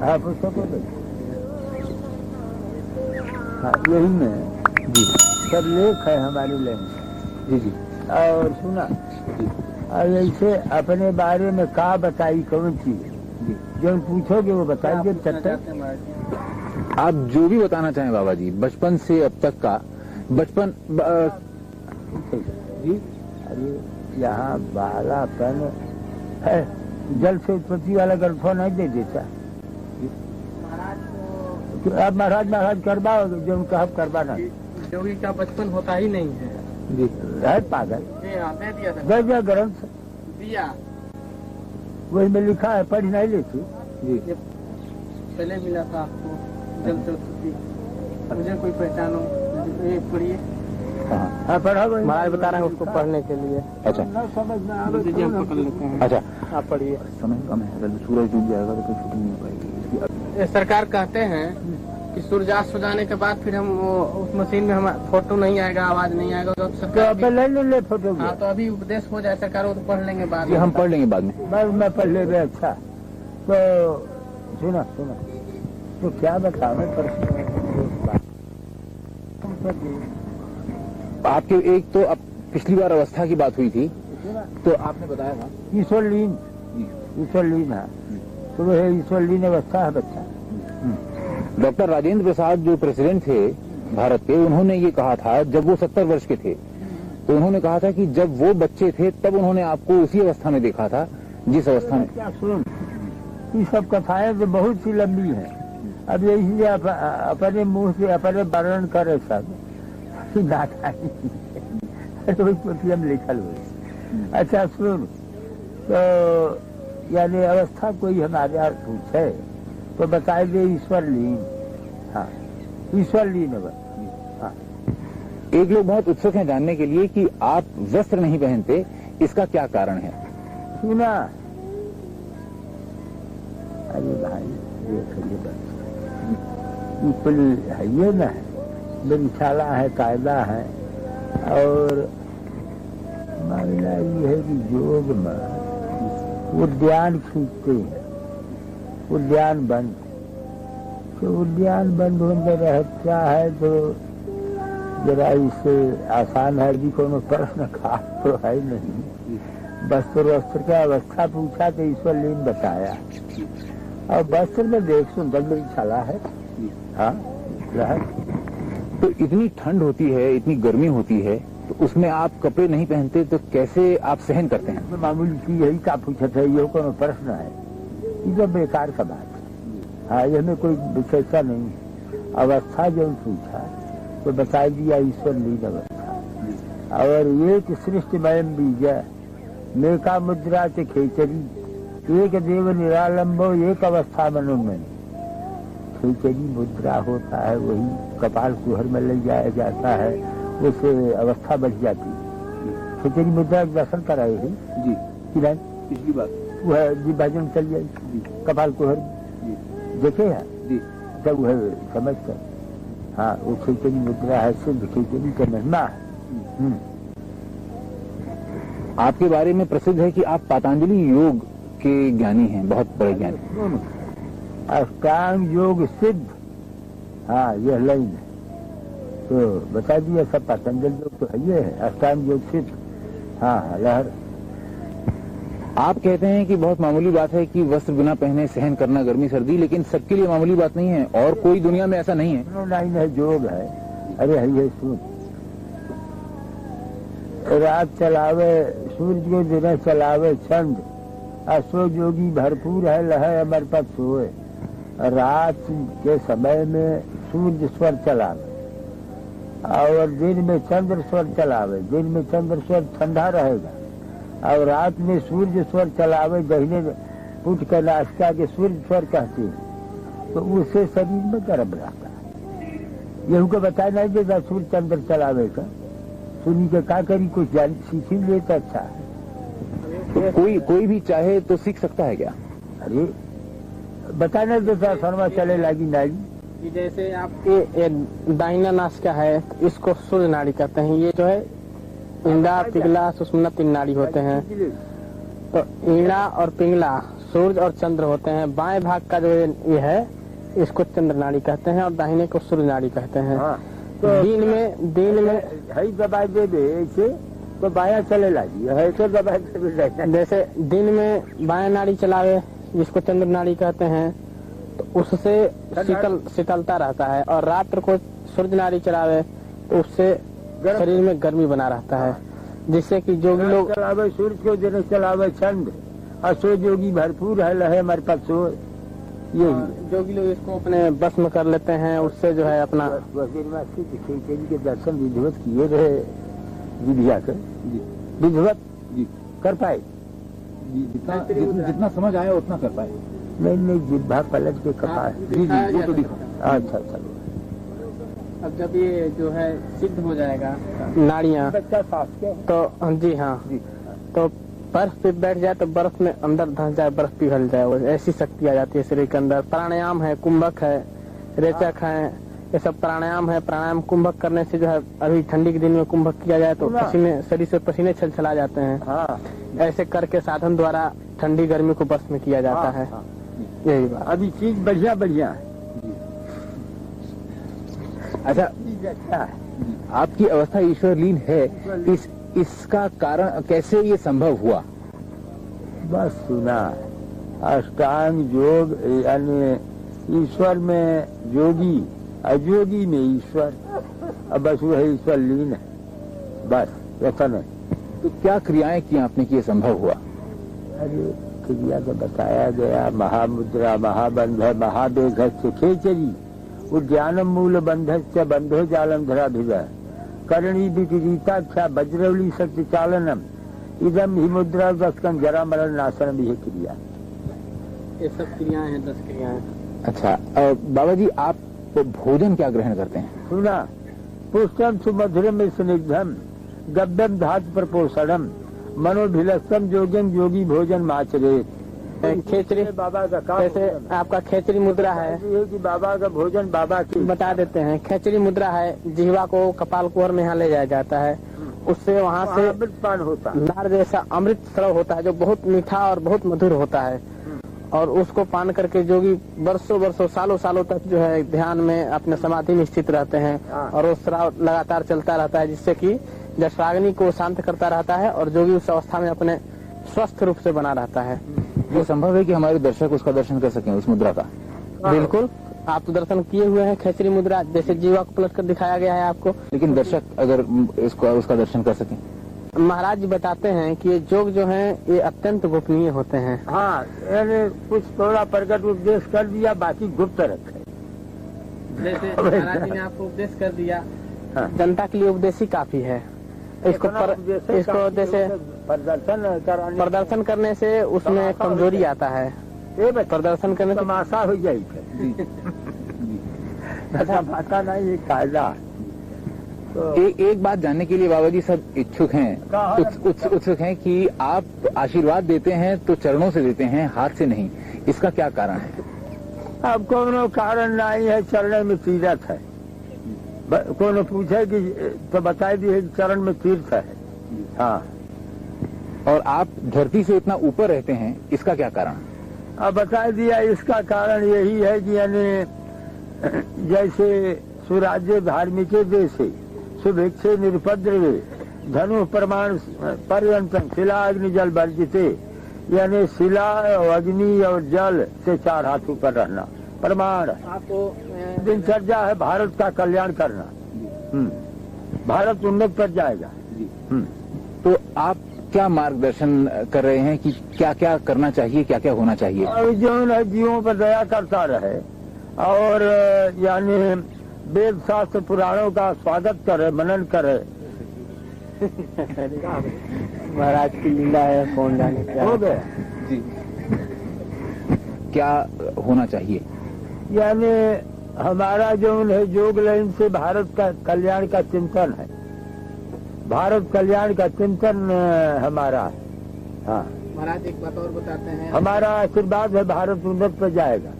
हाँ पुस्तकों में, हाँ यही में जी सब लेख है हमारी लाइन। जी जी और सुना जी और ऐसे अपने बारे में का बताई कौन चीज जी। जो पूछोगे वो बताइए। आप जो भी बताना चाहें बाबा जी, बचपन से अब तक का बचपन जी। अरे यहाँ बालापन है, जल से उत्पत्ति वाला गल्फो नहीं दे देता। अब महाराज करवाओगे जो उनका हक करवाना। जोगी का बचपन होता ही नहीं है जी है पागल, दे दिया था दे दिया ग्रंथ दिया, वही में लिखा है, पढ़ नहीं लेती। जी पहले मिला था आपको जल से उत्पत्ति, मुझे कोई पहचानो ये पढ़िए। हाँ पढ़ा वही महाराज बता रहे हैं उसको पढ़ने के लिए। अच्छा न समझ में आवे जी हम तो पकड़ लेते हैं। अच्छा। आप पढ़िए। समय कम है, अगर सूरज डूब जाएगा तो कोई छुट्टी नहीं हो पाएगी। ये सरकार कहते हैं कि सूर्यास्त हो जाने के बाद फिर हम उस मशीन में हम फोटो नहीं आएगा, आवाज नहीं आएगा, तो तो सरकार अब ले फोटो। हाँ तो अभी उपदेश हो जाए सरकार, वो तो पढ़ लेंगे बाद जी में। हम पढ़ लेंगे बाद में। मैं पढ़ ले रहे। अच्छा तो सुना तो क्या बतावे प्रश्न। आपके एक तो अब पिछली बार अवस्था की बात हुई थी तो आपने बताया था ईश्वर लीन है, तो वह ईश्वर लीन अवस्था है बच्चा। डॉक्टर राजेंद्र प्रसाद जो प्रेसिडेंट थे भारत के, उन्होंने ये कहा था जब वो 70 वर्ष के थे, तो उन्होंने कहा था कि जब वो बच्चे थे तब उन्होंने आपको उसी अवस्था में देखा था जिस अवस्था में। क्या सुन, ये सब कथाएं तो बहुत सी लंबी है। अब यही अपने मुंह से अपने वर्णन करे सब हम लिखल हुए। अच्छा सुन, तो यानी अवस्था कोई हमारे यहाँ पूछे तो बताए दे ईश्वर लीन। हाँ ईश्वर लीन है। हाँ एक लोग बहुत उत्सुक हैं जानने के लिए कि आप वस्त्र नहीं पहनते, इसका क्या कारण है? सुना, अरे भाई देखिए है ये ना, धर्मशाला है, कायदा है, और मामला ये है कि योग में उद्यान खींचते हैं, उद्यान बंद, तो उद्यान बंद होने रहता है तो जरा इससे आसान है भी कोनो प्रश्न खास तो है नहीं। वस्त्र का अवस्था पूछा तो ईश्वर लीन बताया, और वस्त्र में देख सुंदर धर्मशाला है। हाँ तो इतनी ठंड होती है, इतनी गर्मी होती है, तो उसमें आप कपड़े नहीं पहनते तो कैसे आप सहन करते हैं? मामूली चीज यही का पूछते है, ये कोनो प्रश्न है, ये तो बेकार का बात है। हाँ ये में कोई विशेषता नहीं है। अवस्था जो पूछा तो बता दिया ईश्वर लीन अवस्था। और एक सृष्टिमय बीज मेका मुद्रा से खेचरी, एक देव निरालंबो एक अवस्था मनोमय। खेचरी मुद्रा होता है, वही कपाल कुहर में ले जाया जाता है, उससे अवस्था बढ़ जाती है। खेचरी मुद्रा दर्शन कराए ही जी कि नहीं, पिछली बात वह जी भजन चल जाए कपाल कुहर देखे है जी, तब वह समझ कर। हाँ वो खेचरी मुद्रा है, सिद्ध खेचरी का महिमा है। आपके बारे में प्रसिद्ध है कि आप पतंजलि योग के ज्ञानी हैं, बहुत बड़े ज्ञानी। अष्टांग योग सिद्ध, हाँ यह लाइन है, तो बता दिया सब। पतंजलि योग तो है, ये है अष्टांग योग सिद्ध। हाँ लहर। आप कहते हैं कि बहुत मामूली बात है कि वस्त्र बिना पहने सहन करना गर्मी सर्दी, लेकिन सबके लिए मामूली बात नहीं है, और कोई दुनिया में ऐसा नहीं है। लाइन है, योग है। अरे है सुन, रात चलावे सूर्य को, दिन चलावे चंद, असो जोगी भरपूर है, लहे अमर पद सोए। रात के समय में सूर्य स्वर चलावे और दिन में चंद्र स्वर चलावे। दिन में चंद्र स्वर ठंडा रहेगा, और रात में सूर्य स्वर चलावे, दहीने उठ कर नाश्ता के सूर्य स्वर कहते हैं, तो उससे शरीर में गर्म रहता है। यही को बताया नहीं देता सूर्य चंद्र चलावे का, सुनी के का करी, कुछ जान सीखी ले तो अच्छा है। कोई भी चाहे तो सीख सकता है क्या? अरे बताने देता, शर्मा चले लगी नाड़ी। जैसे आपके दाहिना नासिका है, इसको सूर्य नाड़ी कहते हैं। ये जो है ईड़ा, पिघला, सुषुम्ना तीन नाड़ी होते हैं। तो ईड़ा और पिंगला सूरज और चंद्र होते हैं। बाएं भाग का जो ये है इसको चंद्र नाड़ी कहते हैं और दाहिने को सूर्य नाड़ी कहते हैं। हाँ, तो दिन में है दबाई दे दे ऐसे तो बाया चले लागी है तो दबाई दे। जैसे दिन में बाएं नाड़ी चलावे जिसको चंद्र नाड़ी कहते हैं तो उससे शीतलता रहता है, और रात्र को सूर्य नाड़ी चलावे तो उससे शरीर में गर्मी बना रहता है, जिससे कि जोगी लोग चलावे सूर्य को दिन चलावे छंद और सो जोगी भरपूर है लहे हमारे पास सो यही जोगी लोग इसको अपने बस में कर लेते हैं। उससे जो है अपना खिचड़ी के दर्शन विधिवत किए रहे विधिया के विधिवत कर पाए। जितना समझ आया उतना कर पाए। नहीं जिब्भा पलट के कपाए। वो तो दिखा। अच्छा चलो। अब जब ये जो है सिद्ध हो जाएगा नाड़ियाँ बच्चा साफ के तो जी हाँ तो बर्फ पे बैठ जाए तो बर्फ में अंदर धंस जाए, बर्फ पिघल जाए, वो ऐसी शक्ति आ जाती है शरीर के अंदर। प्राणायाम है, कुंभक है, रेचक है, ये सब प्राणायाम है। प्राणायाम कुंभक करने से जो है अभी ठंडी के दिन में कुंभक किया जाए तो पसीने शरीर से पसीने छलछला जाते हैं। हाँ ऐसे करके साधन द्वारा ठंडी गर्मी को बस में किया जाता है। यही बात। अभी चीज बढ़िया है। अच्छा, अच्छा है। आपकी अवस्था ईश्वरलीन है, इसका कारण कैसे ये संभव हुआ? बस सुना अष्टांग योग यानी ईश्वर में जोगी, अजोगी में ईश्वर, अब बस वो है ईश्वर लीन है, बस ऐसा नहीं। तो क्या क्रियाएं की आपने कि ये संभव हुआ? अरे क्रिया तो बताया गया, महामुद्रा, महाबंध, महावेग खेचरी, उद्यानम मूल बंधस्य बंधो जालम धरा भिजा, करणी विपरीताख्या वज्रवली शक्ति चालनम, इदम ही मुद्रा दस्कन जरा मरण नाशन भी है क्रिया। ये सब क्रियाएं हैं, 10 क्रियाएं। अच्छा, बाबा जी आप भोजन क्या ग्रहण करते हैं? सुना पुष्टम सुमधुरम स्निग्धम गब्यम धातु प्रपोषणम मनोभिलक्षम जोगम जोगी भोजन माचरे। खेचरी बाबा का काम जैसे आपका खेचरी मुद्रा है ये कि बाबा का भोजन बाबा की बता देते हैं। खेचरी मुद्रा है, जिह्वा को कपाल कुहर में यहाँ ले जाया जाता है, उससे वहाँ से अमृतपान होता है, नार जैसा अमृत स्राव होता है जो बहुत मीठा और बहुत मधुर होता है, और उसको पान करके जोगी वर्षों सालों तक जो है ध्यान में अपने समाधि में स्थित रहते हैं, और वो स्राव लगातार चलता रहता है, जिससे कि जठराग्नि को शांत करता रहता है और जोगी उस अवस्था में अपने स्वस्थ रूप से बना रहता है। ये संभव है कि हमारे दर्शक उसका दर्शन कर सकें उस मुद्रा का? बिल्कुल, आप तो दर्शन किए हुए हैं खेचरी मुद्रा, जैसे जीवा को पलट कर दिखाया गया है आपको। लेकिन दर्शक अगर उसका दर्शन कर सकें? महाराज जी बताते हैं कि ये योग जो है ये अत्यंत गोपनीय होते हैं। हाँ, यानी कुछ थोड़ा प्रकट उपदेश कर दिया, बाकी गुप्त रखे। जैसे महाराज जी ने आपको उपदेश कर दिया, हाँ। जनता के लिए उपदेश ही काफी है। इसको जैसे प्रदर्शन करने से उसमें कमजोरी आता है, प्रदर्शन करने से तमाशा हो जाए। अच्छा भाषा नहीं, ये कायदा। तो एक बात जानने के लिए बाबा जी सब इच्छुक हैं, उत्सुक हैं कि आप आशीर्वाद देते हैं तो चरणों से देते हैं, हाथ से नहीं, इसका क्या कारण है? अब कोनो कारण नहीं है, चरण में तीर्थ है। कोनो पूछे कि तो बताई दी है कि चरण में तीर्थ है। हाँ, और आप धरती से इतना ऊपर रहते हैं, इसका क्या कारण? अब बता दिया, इसका कारण यही है कि यानी जैसे सुराज्य धार्मिक देश शुभेक्षे निरुपद्रवे धनु प्रमाण पर्यंतम शिला अग्नि जल वर्जिते, यानी शिला और अग्नि और जल से 4 हाथ ऊपर रहना प्रमाण। आपको दिनचर्या है भारत का कल्याण करना। भारत उन्नत पर जाएगा। तो आप क्या मार्गदर्शन कर रहे हैं कि क्या क्या करना चाहिए, क्या क्या होना चाहिए? और जो है जीवों पर दया करता रहे, और यानी वेद शास्त्र पुराणों का स्वागत करे, मनन करे। महाराज की लीला है, कौन जाने क्या हो गया जी। क्या होना चाहिए? यानी हमारा जो है योग लाइन से भारत का कल्याण का चिंतन है, भारत कल्याण का चिंतन हमारा है। हाँ, महाराज एक बात और बताते हैं, हमारा आशीर्वाद है, भारत उन्नत पर जाएगा।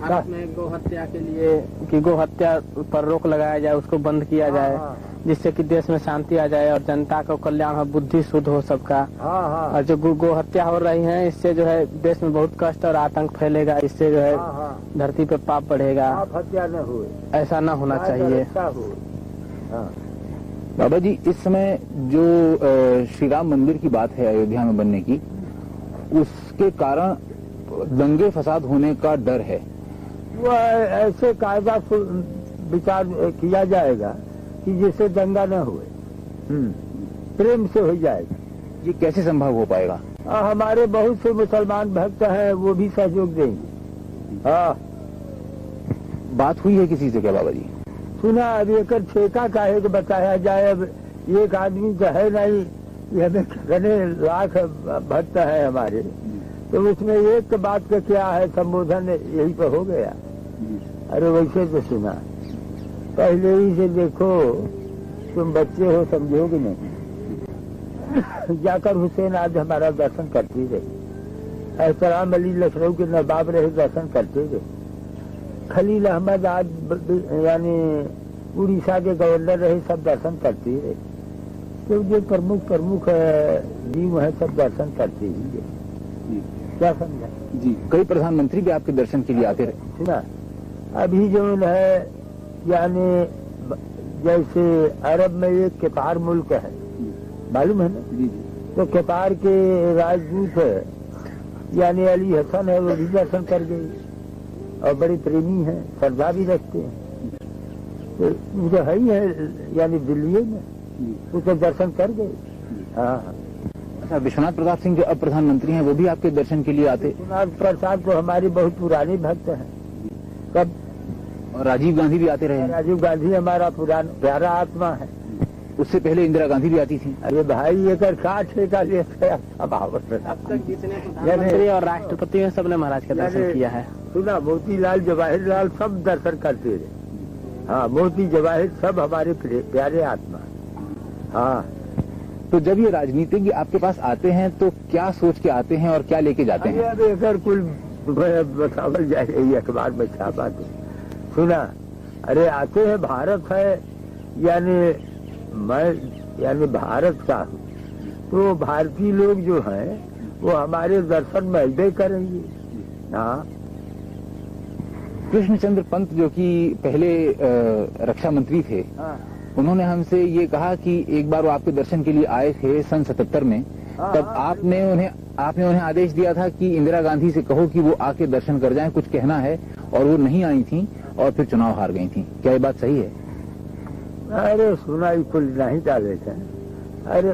भारत में गौ हत्या के लिए कि गौ हत्या पर रोक लगाया जाए, उसको बंद किया जाए, जिससे कि देश में शांति आ जाए और जनता का कल्याण हो, बुद्धि शुद्ध हो सबका। हाँ हाँ और जो गो हत्या हो रही है, इससे जो है देश में बहुत कष्ट और आतंक फैलेगा। इससे जो है हाँ हाँ धरती पे पाप बढ़ेगा। आप हत्या न हुए, ऐसा न होना चाहिए। अच्छा हो। हाँ बाबा जी, इस समय जो श्री राम मंदिर की बात है अयोध्या में बनने की, उसके कारण दंगे फसाद होने का डर है। वो ऐसे कायदा विचार किया जाएगा कि जिससे दंगा न हुए, प्रेम से हो जाएगा। ये कैसे संभव हो पाएगा? हमारे बहुत से मुसलमान भक्त हैं, वो भी सहयोग देंगे। हाँ, बात हुई है किसी से क्या बाबा जी? सुना अब एक ठेका काहे को बताया जाए। अब एक आदमी तो है नहीं, ये हमें कितने लाख भक्त है हमारे, तो उसमें एक बात का क्या है, संबोधन यही पर हो गया। अरे वैसे तो सुना, पहले ही से देखो, तुम बच्चे हो समझोगे नहीं। जाकर हुसैन आज हमारा दर्शन करते रहे, एहतराम अली लखनऊ के नवाब रहे, दर्शन करते रहे। खलील अहमद आज यानी उड़ीसा के गवर्नर रहे, सब दर्शन करते ही रहे। तो जो प्रमुख जीव है सब दर्शन करते ही रहे। क्या समझा जी? कई प्रधानमंत्री भी आपके दर्शन के लिए आते रहे। सुना, अभी जो है यानी जैसे अरब में एक केतार मुल्क है, मालूम है ना? जी। तो केतार के राजदूत है यानी अली हसन है, वो भी दर्शन कर गई और बड़े प्रेमी हैं, श्रद्धा भी रखते हैं। तो वो तो है ही है यानी दिल्ली में, वो तो दर्शन कर गए। हाँ। अच्छा, विश्वनाथ प्रताप सिंह जो अब प्रधानमंत्री हैं, वो भी आपके दर्शन के लिए आते? विश्वनाथ प्रसाद तो हमारे बहुत पुराने भक्त हैं। कब? और राजीव गांधी भी आते रहे। राजीव गांधी हमारा पुराना प्यारा आत्मा है। उससे पहले इंदिरा गांधी भी आती थी। अरे भाई, एक ठेका लेते अब तक जितने प्रधानमंत्री और राष्ट्रपति हैं, सबने महाराज का दर्शन किया है। सुना, मोतीलाल जवाहरलाल सब दर्शन करते रहे। हाँ, मोती जवाहिर सब हमारे प्यारे आत्मा। हाँ। तो जब ये राजनीतिज्ञ आपके पास आते हैं तो क्या सोच के आते हैं और क्या लेके जाते हैं? अब एक कुल बतावल जाए, यही अखबार में छापा तो सुना। अरे आते हैं, भारत है यानी मैं यानी भारत का हूँ, तो भारतीय लोग जो हैं वो हमारे दर्शन महल करेंगे। हाँ। कृष्णचंद्र पंत जो कि पहले रक्षा मंत्री थे, हाँ। उन्होंने हमसे ये कहा कि एक बार वो आपके दर्शन के लिए आए थे सन 77 में। तब आपने उन्हें आदेश दिया था कि इंदिरा गांधी से कहो कि वो आके दर्शन कर जाएं, कुछ कहना है, और वो नहीं आई थी और फिर चुनाव हार गई थी। क्या ये बात सही है? अरे सुना ही कुल नहीं डाले थे। अरे